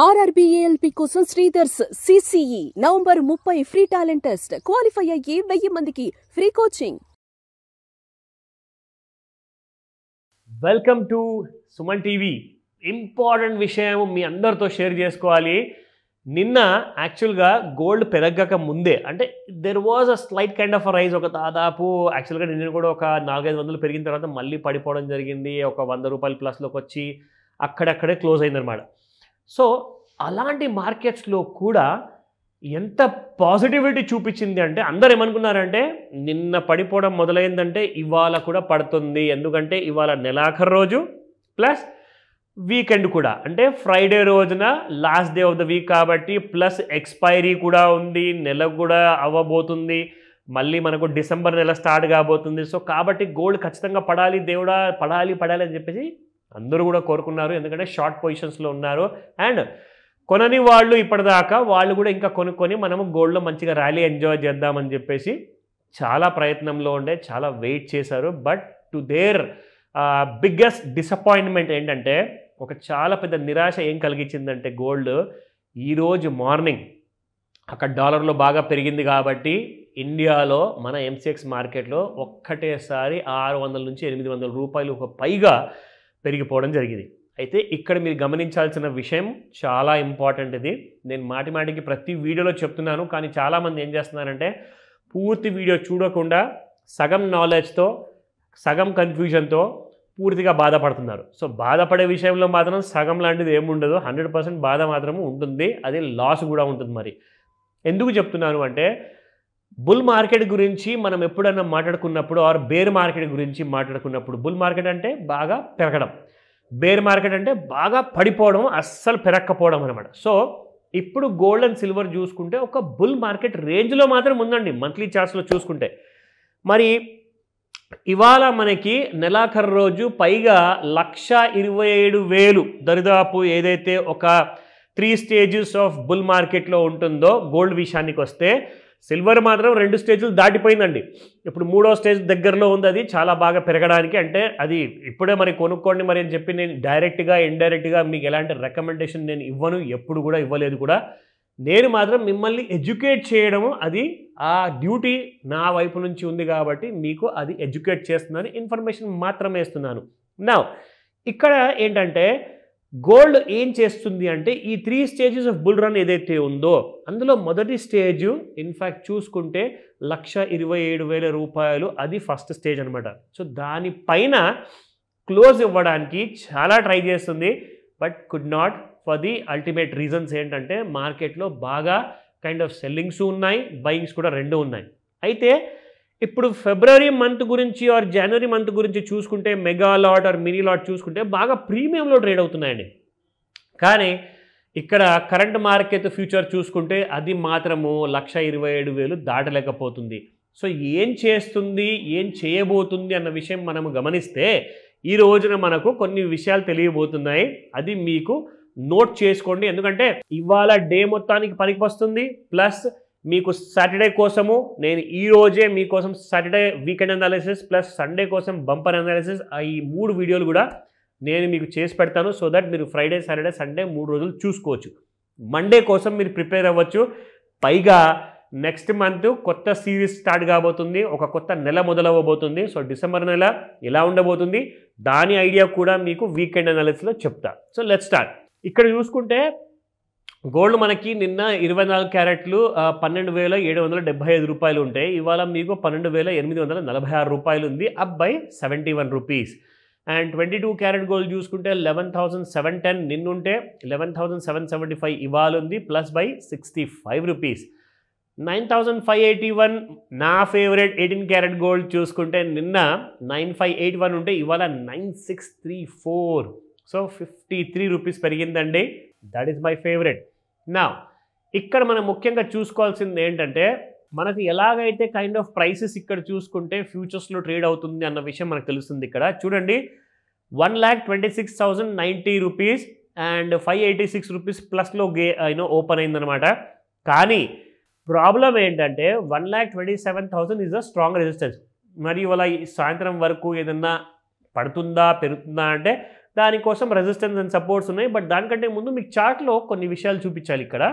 ఆర్ఆర్బీఏఎల్పీ కోసం Sridhar's CCE November 30 free talent test. Qualify అయ్యి 1000 మందికి free coaching. Welcome to Suman TV. Important విషయం మీ అందరితో షేర్ చేసుకోవాలి. నిన్న యాక్చువల్గా గోల్డ్ పెరగక ముందే అంటే there was a slight kind of rise. ఒక దాదాపు యాక్చువల్గా నిన్న కూడా ఒక 400-500 పెరిగిన తర్వాత మళ్ళీ పడిపోవడం జరిగింది. ఒక 100 రూపాయలు ప్లస్లోకి వచ్చి అక్కడక్కడే క్లోజ్ అయిందనమాట. సో అలాంటి మార్కెట్స్లో కూడా ఎంత పాజిటివిటీ చూపించింది అంటే అందరు ఏమనుకున్నారంటే నిన్న పడిపోవడం మొదలైందంటే ఇవాళ కూడా పడుతుంది. ఎందుకంటే ఇవాళ నెలాఖరు రోజు ప్లస్ వీకెండ్ కూడా, అంటే ఫ్రైడే రోజున last day of the week కాబట్టి ప్లస్ ఎక్స్పైరీ కూడా ఉంది, నెల కూడా అవ్వబోతుంది, మళ్ళీ మనకు డిసెంబర్ నెల స్టార్ట్ కాబోతుంది. సో కాబట్టి గోల్డ్ ఖచ్చితంగా పడాలి, దేవుడా పడాలి అని చెప్పేసి అందరూ కూడా కోరుకున్నారు. ఎందుకంటే షార్ట్ పొజిషన్స్లో ఉన్నారు అండ్ కొనని వాళ్ళు ఇప్పటిదాకా వాళ్ళు కూడా ఇంకా కొనుక్కొని మనము గోల్డ్లో మంచిగా ర్యాలీ ఎంజాయ్ చేద్దామని చెప్పేసి చాలా ప్రయత్నంలో ఉండే చాలా వెయిట్ చేశారు. But to their biggest disappointment ఏంటంటే ఒక చాలా పెద్ద నిరాశ ఏం కలిగించిందంటే గోల్డ్ ఈరోజు మార్నింగ్ అక్కడ డాలర్లో బాగా పెరిగింది కాబట్టి ఇండియాలో మన ఎంసీఎక్స్ మార్కెట్లో ఒక్కటేసారి 600 నుంచి 800 రూపాయలు పైగా పెరిగిపోవడం జరిగింది. అయితే ఇక్కడ మీరు గమనించాల్సిన విషయం చాలా ఇంపార్టెంట్. ఇది నేను మాటికి ప్రతి వీడియోలో చెప్తున్నాను, కానీ చాలామంది ఏం చేస్తున్నారంటే పూర్తి వీడియో చూడకుండా సగం నాలెడ్జ్తో సగం కన్ఫ్యూజన్తో పూర్తిగా బాధపడుతున్నారు. సో బాధపడే విషయంలో మాత్రం సగం లాంటిది ఏముండదు, 100% బాధ మాత్రమే ఉంటుంది, అది లాస్ కూడా ఉంటుంది. మరి ఎందుకు చెప్తున్నాను అంటే బుల్ మార్కెట్ గురించి మనం ఎప్పుడన్నా మాట్లాడుకున్నప్పుడు ఆర్ బేర్ మార్కెట్ గురించి మాట్లాడుకున్నప్పుడు బుల్ మార్కెట్ అంటే బాగా పెరగడం, బేర్ మార్కెట్ అంటే బాగా పడిపోవడం, అస్సలు పెరగకపోవడం అనమాట. సో ఇప్పుడు గోల్డ్ అండ్ సిల్వర్ చూసుకుంటే ఒక బుల్ మార్కెట్ రేంజ్లో మాత్రం ఉందండి మంత్లీ చార్ట్స్లో చూసుకుంటే. మరి ఇవాళ మనకి నెలాఖరు రోజు పైగా 1,27,000 దరిదాపు ఏదైతే ఒక 3 స్టేజెస్ ఆఫ్ బుల్ మార్కెట్లో ఉంటుందో గోల్డ్ విషయానికి వస్తే సిల్వర్ మాత్రం 2 స్టేజ్లు దాటిపోయిందండి. ఇప్పుడు 3వ స్టేజ్ దగ్గరలో ఉంది, అది చాలా బాగా పెరగడానికి. అంటే అది ఇప్పుడే మరి కొనుక్కోండి మరి అని చెప్పి నేను డైరెక్ట్గా ఇండైరెక్ట్గా మీకు ఎలాంటి రికమెండేషన్ నేను ఇవ్వను, ఎప్పుడు కూడా ఇవ్వలేదు కూడా. నేను మాత్రం మిమ్మల్ని ఎడ్యుకేట్ చేయడము అది ఆ డ్యూటీ నా వైపు నుంచి ఉంది కాబట్టి మీకు అది ఎడ్యుకేట్ చేస్తున్నాను, ఇన్ఫర్మేషన్ మాత్రమే ఇస్తున్నాను. నా ఇక్కడ ఏంటంటే గోల్డ్ ఏం చేస్తుంది అంటే ఈ 3 స్టేజెస్ ఆఫ్ బుల్ రన్ ఏదైతే ఉందో అందులో మొదటి స్టేజ్ ఇన్ఫ్యాక్ట్ చూసుకుంటే 1,27,000 రూపాయలు, అది ఫస్ట్ స్టేజ్ అనమాట. సో దానిపైన క్లోజ్ ఇవ్వడానికి చాలా ట్రై చేస్తుంది but could not for the ultimate reasons ఏంటంటే మార్కెట్లో బాగా కైండ్ ఆఫ్ సెల్లింగ్స్ ఉన్నాయి, బయింగ్స్ కూడా రెండు ఉన్నాయి. అయితే ఇప్పుడు ఫిబ్రవరి మంత్ గురించి ఆర్ జనవరి మంత్ గురించి చూసుకుంటే mega lot or mini lot చూసుకుంటే బాగా ప్రీమియంలో ట్రేడ్ అవుతున్నాయండి. కానీ ఇక్కడ కరెంట్ మార్కెట్ ఫ్యూచర్ చూసుకుంటే అది మాత్రము 1,27,000 దాటలేకపోతుంది. సో ఏం చేస్తుంది, ఏం చేయబోతుంది అన్న విషయం మనము గమనిస్తే ఈ రోజున మనకు కొన్ని విషయాలు తెలియబోతున్నాయి. అది మీకు నోట్ చేసుకోండి, ఎందుకంటే ఇవాళ డే మొత్తానికి పనికి వస్తుంది. ప్లస్ మీకు సాటర్డే కోసము నేను ఈరోజే మీకోసం Saturday weekend analysis plus Sunday కోసం బంపర్ అనాలిసిస్ ఈ 3 వీడియోలు కూడా నేను మీకు చేసి పెడతాను. సో దట్ మీరు ఫ్రైడే సాటర్డే సండే 3 రోజులు చూసుకోవచ్చు. మండే కోసం మీరు ప్రిపేర్ అవ్వచ్చు. పైగా నెక్స్ట్ మంత్ కొత్త సిరీస్ స్టార్ట్ కాబోతుంది, ఒక కొత్త నెల మొదలవ్వబోతుంది. సో డిసెంబర్ నెల ఎలా ఉండబోతుంది దాని ఐడియా కూడా మీకు వీకెండ్ అనాలిసిస్లో చెప్తా. So let's start. ఇక్కడ చూసుకుంటే గోల్డ్ మనకి నిన్న 24 క్యారెట్లు 12,775 రూపాయలు ఉంటాయి. ఇవాళ మీకు 12,846 రూపాయలు ఉంది, up by 71 rupees. And 22 carat gold చూసుకుంటే 11,710 నిన్నుంటే 11,775 ఇవాళ ఉంది, ప్లస్ బై 65 రూపీస్. 9,581 నా ఫేవరెట్ 18 క్యారెట్ గోల్డ్ చూసుకుంటే నిన్న 9,581 ఉంటే ఇవాళ 9,634. సో 53 రూపీస్ పెరిగిందండి. That is my favourite. నా ఇక్కడ మనం ముఖ్యంగా చూసుకోవాల్సింది ఏంటంటే మనకు ఎలాగైతే కైండ్ ఆఫ్ ప్రైసెస్ ఇక్కడ చూసుకుంటే ఫ్యూచర్స్లో ట్రేడ్ అవుతుంది అన్న విషయం మనకు తెలుస్తుంది. ఇక్కడ చూడండి 1,26,090 రూపీస్ అండ్ 586 రూపీస్ ప్లస్లో ఓపెన్ అయిందనమాట. కానీ ప్రాబ్లం ఏంటంటే 1,27,000 ఈజ్ అ స్ట్రాంగ్ రెసిస్టెన్స్. మరి ఇవాళ సాయంత్రం వరకు ఏదన్నా పడుతుందా పెరుగుతుందా అంటే దానికోసం రెసిస్టెన్స్ అండ్ సపోర్ట్స్ ఉన్నాయి. బట్ దానికంటే ముందు మీకు చార్ట్లో కొన్ని విషయాలు చూపించాలి. ఇక్కడ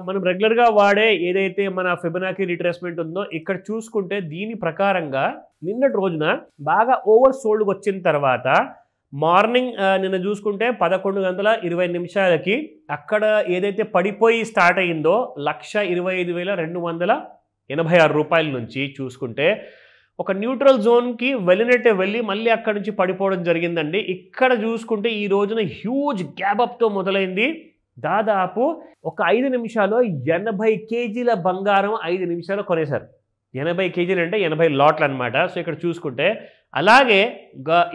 మనం రెగ్యులర్గా వాడే ఏదైతే మన ఫిబొనాకీ రిట్రేస్మెంట్ ఉందో ఇక్కడ చూసుకుంటే దీని ప్రకారంగా నిన్నటి రోజున బాగా ఓవర్ సోల్డ్ వచ్చిన తర్వాత మార్నింగ్ నిన్న చూసుకుంటే 11:20 అక్కడ ఏదైతే పడిపోయి స్టార్ట్ అయ్యిందో 1,25,286 రూపాయల నుంచి చూసుకుంటే ఒక న్యూట్రల్ జోన్కి వెళ్ళి మళ్ళీ అక్కడ నుంచి పడిపోవడం జరిగిందండి. ఇక్కడ చూసుకుంటే ఈ రోజున హ్యూజ్ గ్యాప్ అప్తో మొదలైంది. దాదాపు ఒక 5 నిమిషాల్లో 80 కేజీల బంగారం 5 నిమిషాలు కొనేశారు. 80 కేజీలు అంటే 80 లాట్లు అనమాట. సో ఇక్కడ చూసుకుంటే అలాగే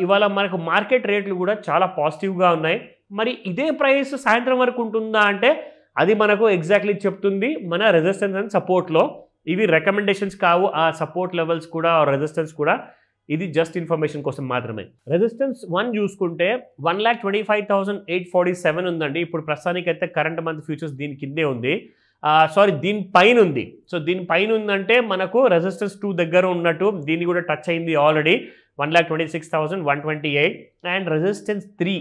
ఇవాళ మనకు మార్కెట్ రేట్లు కూడా చాలా పాజిటివ్గా ఉన్నాయి. మరి ఇదే ప్రైస్ సాయంత్రం వరకు ఉంటుందా అంటే అది మనకు ఎగ్జాక్ట్లీ చెప్తుంది మన రెసిస్టెన్స్ అండ్ సపోర్ట్లో. ఇవి రికమెండేషన్స్ కావు, ఆ సపోర్ట్ లెవెల్స్ కూడా రెసిస్టెన్స్ కూడా, ఇది జస్ట్ ఇన్ఫర్మేషన్ కోసం మాత్రమే. రెసిస్టెన్స్ 1 చూసుకుంటే 1,25,847 ఉందండి. ఇప్పుడు ప్రస్తుతానికైతే కరెంట్ మంత్ ఫ్యూచర్స్ దీని కిందే ఉంది, దీనిపైన ఉంది. సో దీనిపైన ఉందంటే మనకు రెసిస్టెన్స్ 2 దగ్గర ఉన్నట్టు, దీన్ని కూడా టచ్ అయింది ఆల్రెడీ 1,26,128. అండ్ రెసిస్టెన్స్ 3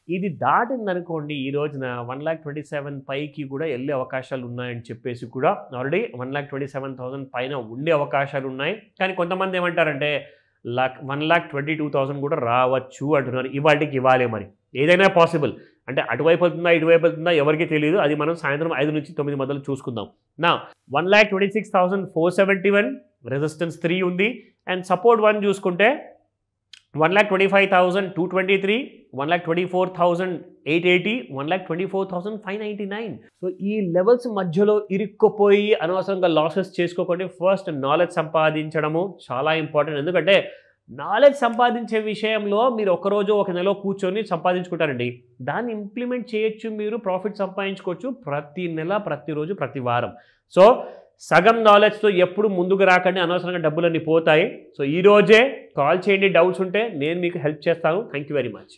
ఇది దాటిందనుకోండి ఈ రోజున 1,27,000 పైకి కూడా వెళ్ళే అవకాశాలు ఉన్నాయని చెప్పేసి కూడా ఆల్రెడీ 1,27,000 పైన ఉండే అవకాశాలు ఉన్నాయి. కానీ కొంతమంది ఏమంటారంటే 1,22,000 కూడా రావచ్చు అంటున్నారు. ఇవాళకి ఇవ్వాలే, మరి ఏదైనా పాసిబుల్ అంటే అటువైపు వెళ్తుందా ఇటువైపు వెళ్తుందా ఎవరికి తెలియదు. అది మనం సాయంత్రం 5 నుంచి 9 మధ్యలో చూసుకుందాం. నా 1,26,471 రెసిస్టెన్స్ 3 ఉంది. అండ్ సపోర్ట్ 1 చూసుకుంటే 1,25,223, 1,24,880, 1,24,599. సో ఈ లెవెల్స్ మధ్యలో ఇరుక్కుపోయి అనవసరంగా లాసెస్ చేసుకోకండి. ఫస్ట్ నాలెడ్జ్ సంపాదించడము చాలా ఇంపార్టెంట్. ఎందుకంటే నాలెడ్జ్ సంపాదించే విషయంలో మీరు ఒకరోజు ఒక నెల కూర్చొని సంపాదించుకుంటారండి, దాన్ని ఇంప్లిమెంట్ చేయొచ్చు, మీరు ప్రాఫిట్ సంపాదించుకోవచ్చు ప్రతి నెల, ప్రతిరోజు, ప్రతి వారం. సో సగం నాలెడ్జ్తో ఎప్పుడు ముందుకు రాకండి, అనవసరంగా డబ్బులన్నీ పోతాయి. సో ఈరోజే కాల్ చేయండి, డౌట్స్ ఉంటే నేను మీకు హెల్ప్ చేస్తాను. Thank you very much.